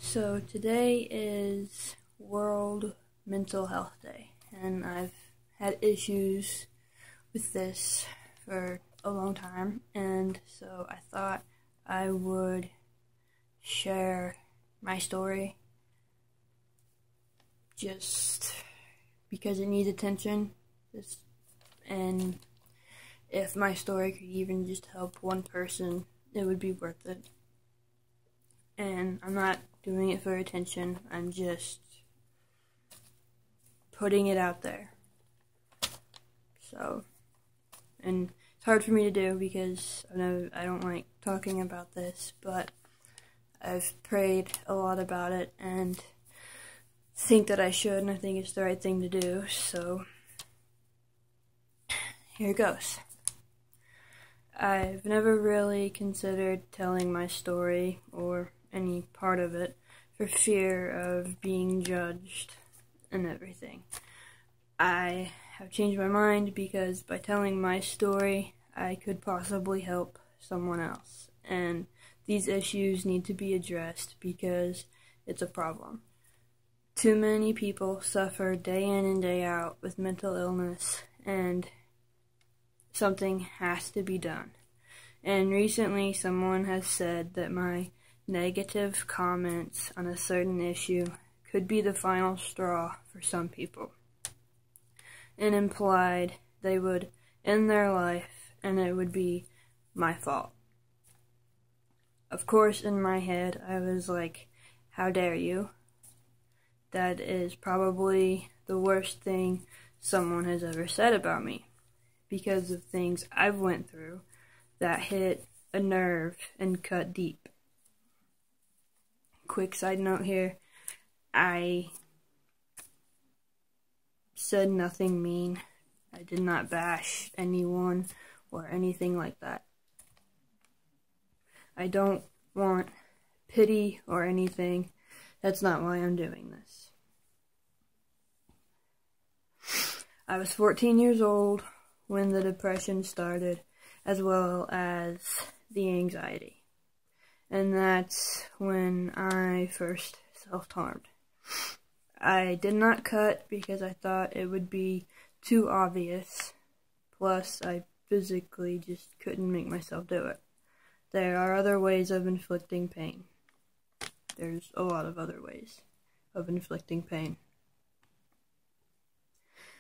So today is World Mental Health Day, and I've had issues with this for a long time, and so I thought I would share my story just because it needs attention, and if my story could even just help one person, it would be worth it. And I'm not doing it for attention, I'm just putting it out there. So, and it's hard for me to do because I don't like talking about this, but I've prayed a lot about it and think that I should, and I think it's the right thing to do, so here it goes. I've never really considered telling my story or any part of it for fear of being judged and everything. I have changed my mind because by telling my story, I could possibly help someone else. And these issues need to be addressed because it's a problem. Too many people suffer day in and day out with mental illness, and something has to be done. And recently someone has said that my negative comments on a certain issue could be the final straw for some people, and implied they would end their life and it would be my fault. Of course, in my head, I was like, how dare you? That is probably the worst thing someone has ever said about me, because of things I've went through that hit a nerve and cut deep. Quick side note here, I said nothing mean. I did not bash anyone or anything like that. I don't want pity or anything. That's not why I'm doing this. I was 14 years old when the depression started, as well as the anxiety. And that's when I first self-harmed. I did not cut because I thought it would be too obvious. Plus, I physically just couldn't make myself do it. There are other ways of inflicting pain. There's a lot of other ways of inflicting pain.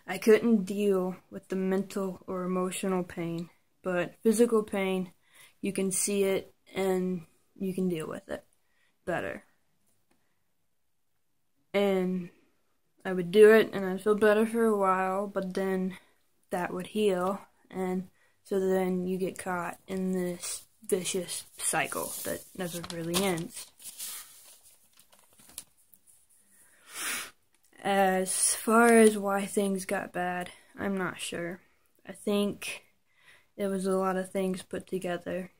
I couldn't deal with the mental or emotional pain, but physical pain, you can see it and you can deal with it better. And I would do it and I'd feel better for a while, but then that would heal, and so then you get caught in this vicious cycle that never really ends. As far as why things got bad, I'm not sure. I think it was a lot of things put together.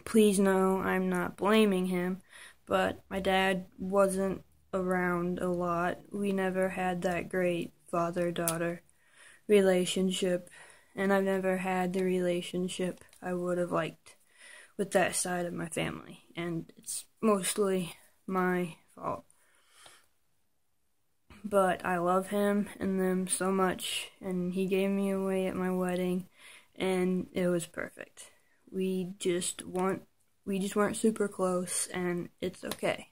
Please know I'm not blaming him, but my dad wasn't around a lot. We never had that great father-daughter relationship, and I've never had the relationship I would have liked with that side of my family, and it's mostly my fault. But I love him and them so much, and he gave me away at my wedding, and it was perfect. We just weren't super close, and it's okay.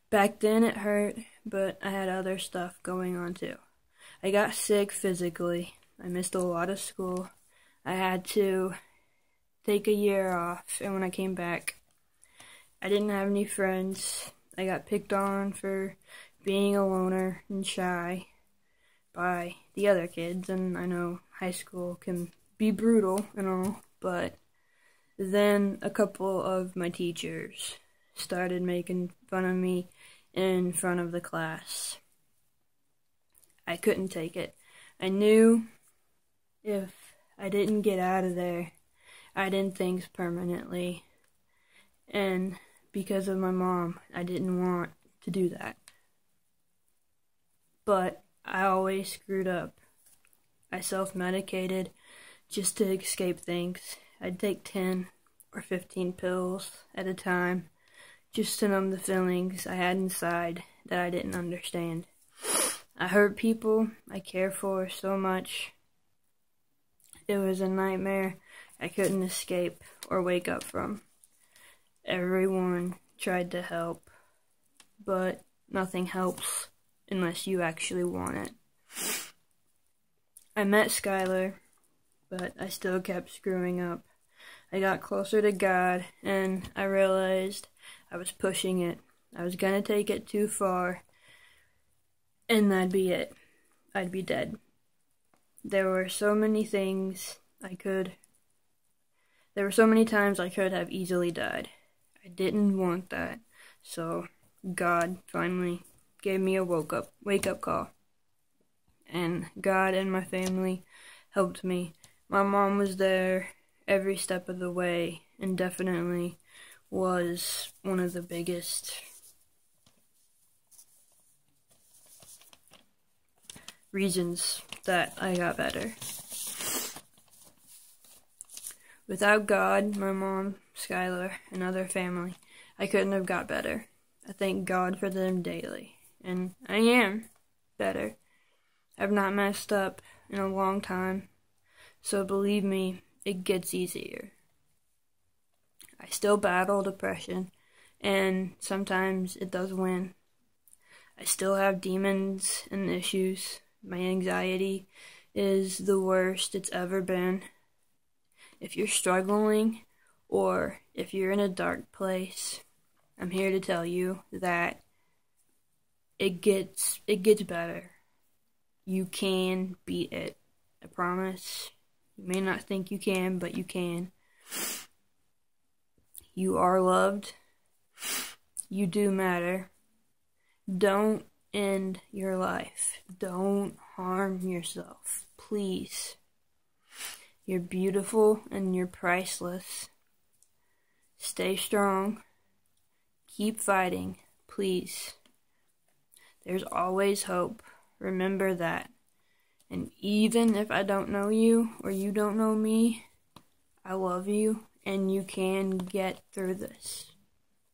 Back then it hurt, but I had other stuff going on too. I got sick physically. I missed a lot of school. I had to take a year off, and when I came back, I didn't have any friends. I got picked on for being a loner and shy by the other kids, and I know high school can be brutal and all, but then a couple of my teachers started making fun of me in front of the class. I couldn't take it. I knew if I didn't get out of there, I'd end things permanently, and because of my mom, I didn't want to do that. But I always screwed up. I self-medicated just to escape things. I'd take 10 or 15 pills at a time just to numb the feelings I had inside that I didn't understand. I hurt people I care for so much. It was a nightmare I couldn't escape or wake up from. Everyone tried to help, but nothing helps unless you actually want it. I met Skylar, but I still kept screwing up. I got closer to God, and I realized I was pushing it. I was gonna take it too far, and that'd be it. I'd be dead. There were so many times I could have easily died. I didn't want that, so God finally gave me a wake-up call. And God and my family helped me. My mom was there every step of the way, and definitely was one of the biggest reasons that I got better. Without God, my mom, Skylar, and other family, I couldn't have got better. I thank God for them daily, and I am better. I've not messed up in a long time, so believe me, it gets easier. I still battle depression, and sometimes it does win. I still have demons and issues. My anxiety is the worst it's ever been. If you're struggling, or if you're in a dark place, I'm here to tell you that it gets better. You can beat it. I promise. You may not think you can, but you can. You are loved. You do matter. Don't end your life. Don't harm yourself. Please. You're beautiful and you're priceless. Stay strong. Keep fighting. Please. There's always hope. Remember that. And even if I don't know you or you don't know me, I love you and you can get through this.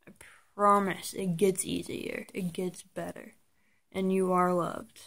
I promise it gets easier. It gets better. And you are loved.